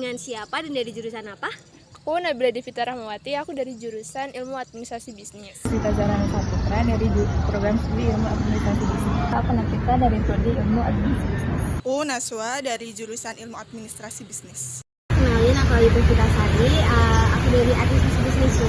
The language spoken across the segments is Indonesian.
dengan siapa dan dari jurusan apa? Aku Nabila Devita Rahmawati, aku dari jurusan Ilmu Administrasi Bisnis. Sita Zarana Saputra dari program studi Ilmu Administrasi Bisnis. Aku Nafita dari prodi Ilmu Administrasi Bisnis. Aku Naswa dari jurusan Ilmu Administrasi Bisnis. Kenalin, aku Alipin Fitasari, aku dari Administrasi Bisnis.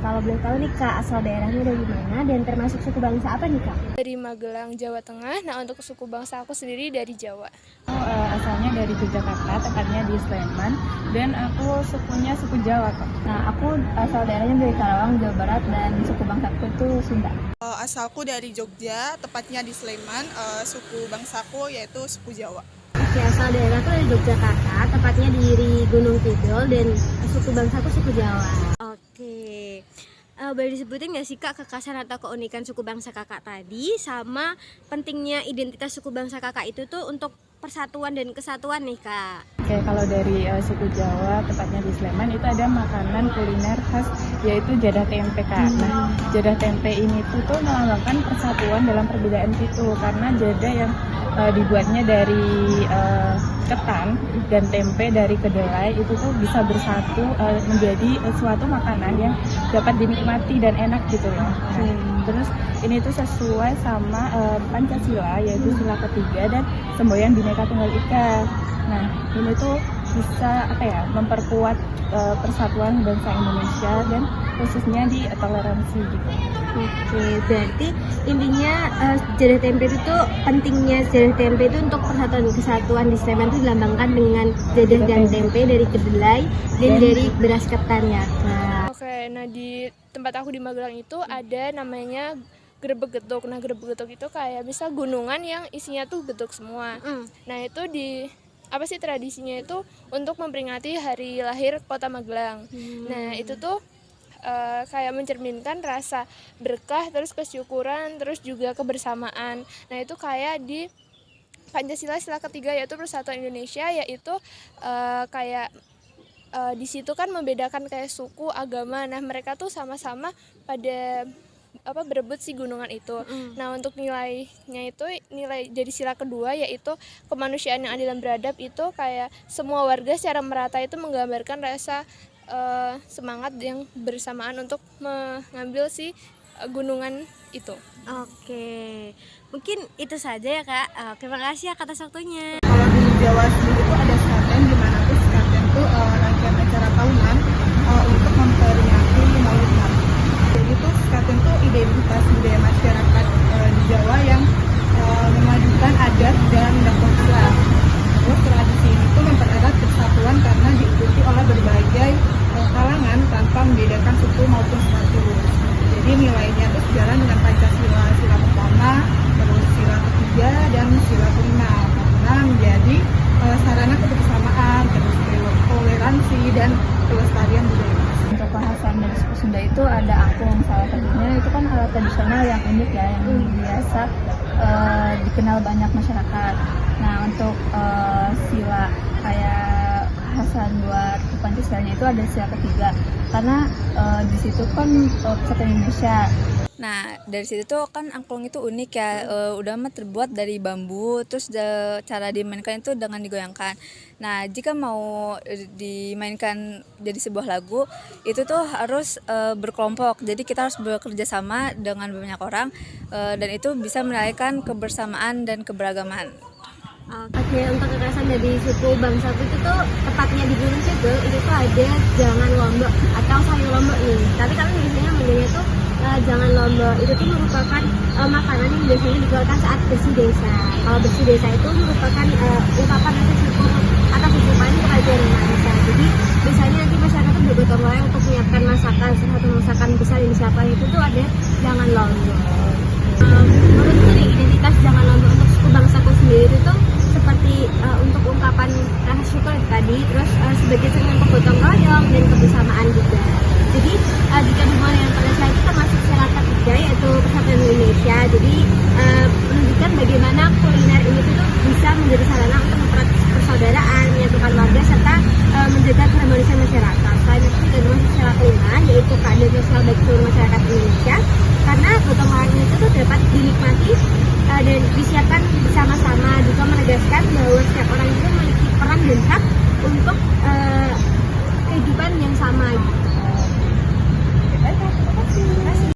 Kalau boleh tahu nih Kak, asal daerahnya dari mana dan termasuk suku bangsa apa nih Kak? Dari Magelang, Jawa Tengah. Nah, untuk suku bangsa aku sendiri dari Jawa. Aku asalnya dari Yogyakarta, tepatnya di Sleman, dan aku sukunya suku Jawa kok. Nah, aku asal daerahnya dari Karawang, Jawa Barat, dan suku bangsaku itu Sunda. Asalku dari Jogja, tepatnya di Sleman, suku bangsaku yaitu suku Jawa. Oke, asal daerah tuh dari Yogyakarta, tepatnya di Gunung Kidul dan suku bangsaku suku Jawa. Oke, boleh disebutin nggak sih Kak kekhasan atau keunikan suku bangsa Kakak tadi sama pentingnya identitas suku bangsa Kakak itu tuh untuk persatuan dan kesatuan nih Kak? Oke, kalau dari suku Jawa, tepatnya di Sleman, itu ada makanan kuliner khas yaitu jadah tempe Kak. Nah, jadah tempe ini tuh melambangkan persatuan dalam perbedaan gitu, karena jadah yang dibuatnya dari ketan dan tempe dari kedelai itu tuh bisa bersatu menjadi suatu makanan yang dapat dinikmati dan enak gitu loh. Nah, terus ini tuh sesuai sama Pancasila, yaitu sila ketiga dan semboyan Bhinneka Tunggal Ika. Nah, ini tuh bisa memperkuat persatuan bangsa Indonesia dan khususnya di toleransi gitu. Oke, berarti intinya jadah tempe itu pentingnya jadah tempe itu untuk persatuan dan kesatuan di Sleman itu dilambangkan dengan jadah dan tempe dari kedelai dan dari beras ketan ya Kak. Oke, nah di tempat aku di Magelang itu ada namanya Grebek Getuk. Nah, Grebek Getuk itu kayak misal gunungan yang isinya tuh getuk semua. Nah, itu tradisinya itu untuk memperingati hari lahir Kota Magelang. Nah, itu tuh kayak mencerminkan rasa berkah, terus kesyukuran, terus juga kebersamaan. Nah, itu kayak di Pancasila sila ketiga yaitu Persatuan Indonesia, yaitu di situ kan membedakan kayak suku, agama. Nah, mereka tuh sama-sama pada berebut si gunungan itu. Nah, untuk nilainya itu nilai jadi sila kedua yaitu kemanusiaan yang adil dan beradab, itu kayak semua warga secara merata itu menggambarkan rasa semangat yang bersamaan untuk mengambil si gunungan itu. Oke, mungkin itu saja ya Kak. Terima kasih ya atas waktunya. Kalau di Jawa sendiri itu ada sekaten, di mana tuh sekaten tuh rangkaian acara tahunan untuk memperingati Maulid Nabi. Jadi tuh sekaten tuh identitas budaya masyarakat di Jawa yang memadukan adat dan Islam. Terus tradisi ini tuh mempererat persatuan karena diikuti oleh berbagai kalangan tanpa membedakan suku maupun status. Jadi nilainya itu sejalan dengan Pancasila sila pertama, terus sila ketiga dan sila kelima, karena menjadi sarana kebersamaan, terus toleransi dan kelestarian budaya. Untuk kekhasan dari suku Sunda itu ada angklung, salah satunya itu kan alat tradisional yang unik ya, yang biasa dikenal banyak masyarakat. Nah, untuk sila kayak kekhasan buat Pancasilanya itu ada sila ketiga, karena di situ kan Persatuan Indonesia. Nah, dari situ tuh kan angklung itu unik ya, udah mah terbuat dari bambu, terus cara dimainkan itu dengan digoyangkan. Nah, jika mau dimainkan jadi sebuah lagu, itu tuh harus berkelompok, jadi kita harus bekerja sama dengan banyak orang, dan itu bisa menaikkan kebersamaan dan keberagaman. Oke, untuk kekerasan dari suku bangsa itu tuh tepatnya di Gunung Kidul itu tuh ada jangan lombok atau sayur lombok nih. Tapi kami biasanya manggilnya tuh jangan lombok. Itu tuh merupakan makanan yang biasanya dikeluarkan saat bersih desa. Kalau bersih desa itu merupakan ungkapan rasa syukur atas hukuman kerajaan yang ada. Jadi biasanya nanti masyarakat tuh bergotong royong untuk menyiapkan masakan, satu masakan besar yang disiapkan itu tuh ada jangan lombok. Menurutku nih, identitas jangan lombok untuk suku bangsaku sendiri itu tuh seperti untuk ungkapan rasa syukur tadi, terus sebagai seni untuk gotong royong dan kebersamaan juga. Jadi jika dimulai yang pada saat itu termasuk sila ketiga yaitu Persatuan Indonesia. Jadi menunjukkan bagaimana kuliner ini tuh bisa menjadi sarana untuk mempererat persaudaraan, menyatukan warga serta menjaga keharmonisan masyarakat. Selain itu juga termasuk sila kelima yaitu keadilan sosial bagi seluruh masyarakat Indonesia, karena gotong royong itu tuh dapat dinikmati dan disiapkan bersama-sama, juga menegaskan bahwa setiap orang itu memiliki peran dan hak untuk